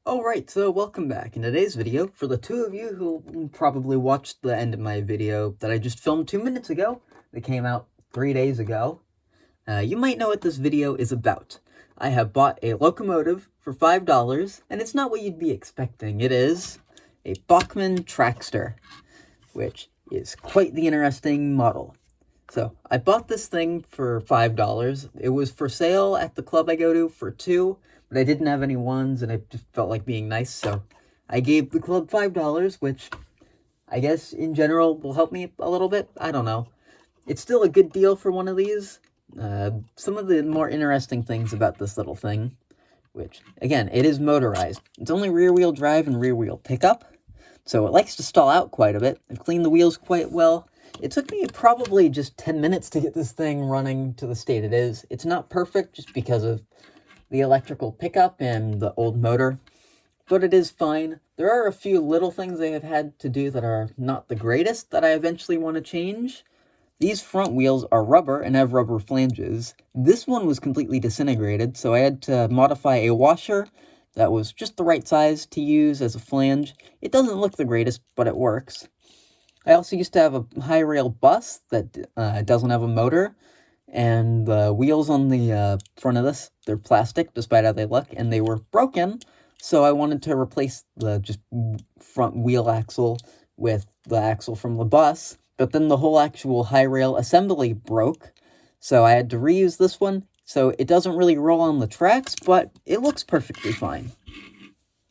Alright, so welcome back. In today's video, for the two of you who probably watched the end of my video that I just filmed 2 minutes ago, that came out 3 days ago, you might know what this video is about. I have bought a locomotive for $5, and it's not what you'd be expecting. It is a Bachmann Trackster, which is quite the interesting model. So, I bought this thing for $5. It was for sale at the club I go to for $2, but I didn't have any ones, and I just felt like being nice, so I gave the club $5, which I guess in general will help me a little bit. I don't know. It's still a good deal for one of these. Some of the more interesting things about this little thing, which, again, it is motorized. It's only rear-wheel drive and rear-wheel pickup, so it likes to stall out quite a bit. I've cleaned the wheels quite well. It took me probably just 10 minutes to get this thing running to the state it is. It's not perfect just because of the electrical pickup and the old motor, but it is fine. There are a few little things I have had to do that are not the greatest that I eventually want to change. These front wheels are rubber and have rubber flanges. This one was completely disintegrated, so I had to modify a washer that was just the right size to use as a flange. It doesn't look the greatest, but it works. I also used to have a high rail bus that doesn't have a motor, and the wheels on the front of this, they're plastic, despite how they look, and they were broken, so I wanted to replace the just front wheel axle with the axle from the bus, but then the whole actual high rail assembly broke, so I had to reuse this one, so it doesn't really roll on the tracks, but it looks perfectly fine.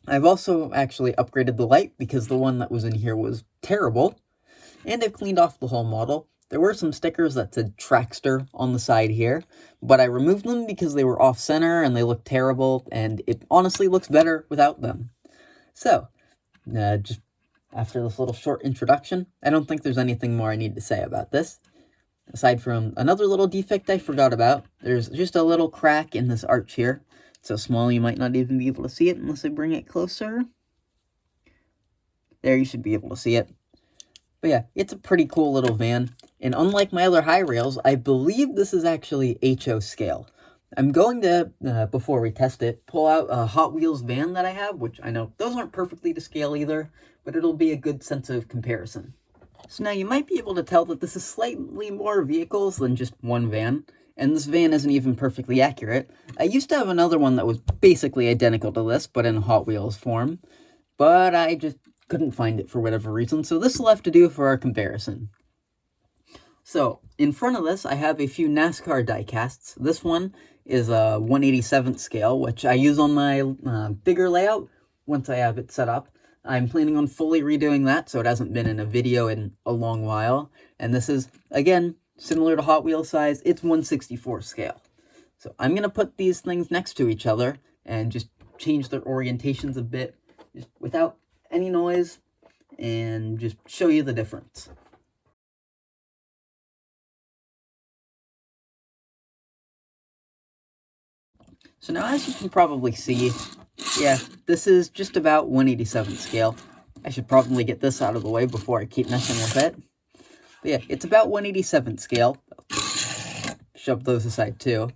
I've also actually upgraded the light, because the one that was in here was terrible, and I've cleaned off the whole model. There were some stickers that said Trackster on the side here, but I removed them because they were off-center and they looked terrible, and it honestly looks better without them. So, just after this little short introduction, I don't think there's anything more I need to say about this. Aside from another little defect I forgot about, there's just a little crack in this arch here. It's so small you might not even be able to see it unless I bring it closer. There, you should be able to see it. But yeah, it's a pretty cool little van, and unlike my other high rails, I believe this is actually HO scale. I'm going to, before we test it, pull out a Hot Wheels van that I have, which I know those aren't perfectly to scale either, but it'll be a good sense of comparison. So now you might be able to tell that this is slightly more vehicles than just one van, and this van isn't even perfectly accurate. I used to have another one that was basically identical to this, but in Hot Wheels form, but I just couldn't find it for whatever reason, so this will have to do for our comparison. So, in front of this, I have a few NASCAR die-casts. This one is a 1/87th scale, which I use on my bigger layout once I have it set up. I'm planning on fully redoing that, so it hasn't been in a video in a long while. And this is, again, similar to Hot Wheels size, it's 1/64 scale. So I'm going to put these things next to each other and just change their orientations a bit, just without any noise, and just show you the difference. So now, as you can probably see, yeah, this is just about 1/87 scale. I should probably get this out of the way before I keep messing with it. But yeah, it's about 1/87 scale. Shove those aside too.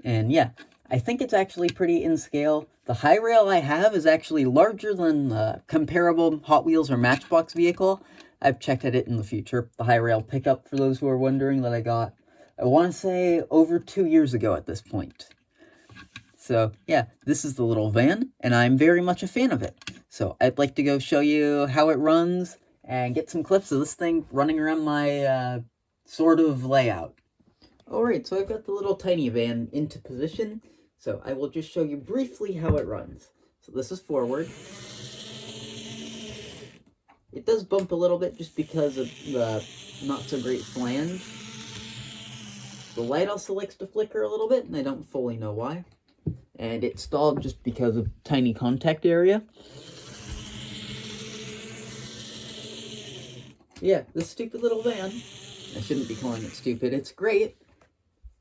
And yeah, I think it's actually pretty in scale. The high rail I have is actually larger than the comparable Hot Wheels or Matchbox vehicle. I've checked at it in the future. The high rail pickup, for those who are wondering, that I got, I want to say, over 2 years ago at this point. So yeah, this is the little van, and I'm very much a fan of it. So I'd like to go show you how it runs and get some clips of this thing running around my sort of layout. Alright, so I've got the little tiny van into position, so I will just show you briefly how it runs. So this is forward. It does bump a little bit just because of the not so great flange. The light also likes to flicker a little bit, and I don't fully know why. And it stalled just because of tiny contact area. Yeah, this stupid little van, I shouldn't be calling it stupid, it's great.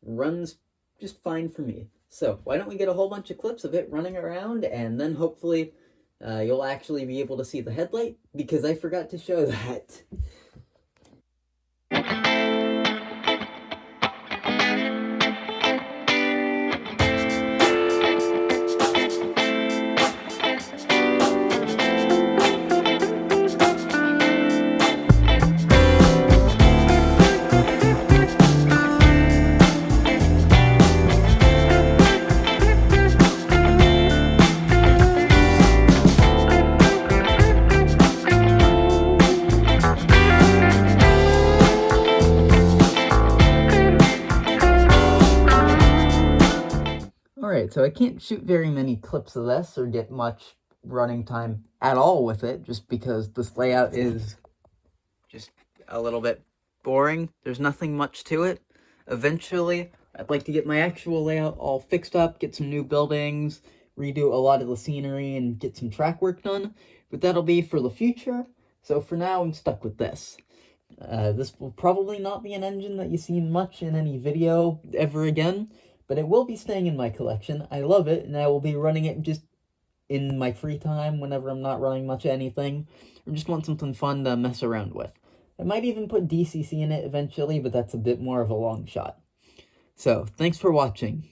Runs just fine for me. So why don't we get a whole bunch of clips of it running around, and then hopefully you'll actually be able to see the headlight, because I forgot to show that. so I can't shoot very many clips of this or get much running time at all with it, just because this layout is just a little bit boring. There's nothing much to it. Eventually, I'd like to get my actual layout all fixed up, get some new buildings, redo a lot of the scenery, and get some track work done, but that'll be for the future. So for now, I'm stuck with this. This will probably not be an engine that you see much in any video ever again, but it will be staying in my collection. I love it, and I will be running it just in my free time whenever I'm not running much of anything, or just want something fun to mess around with. I might even put DCC in it eventually, but that's a bit more of a long shot. So, thanks for watching.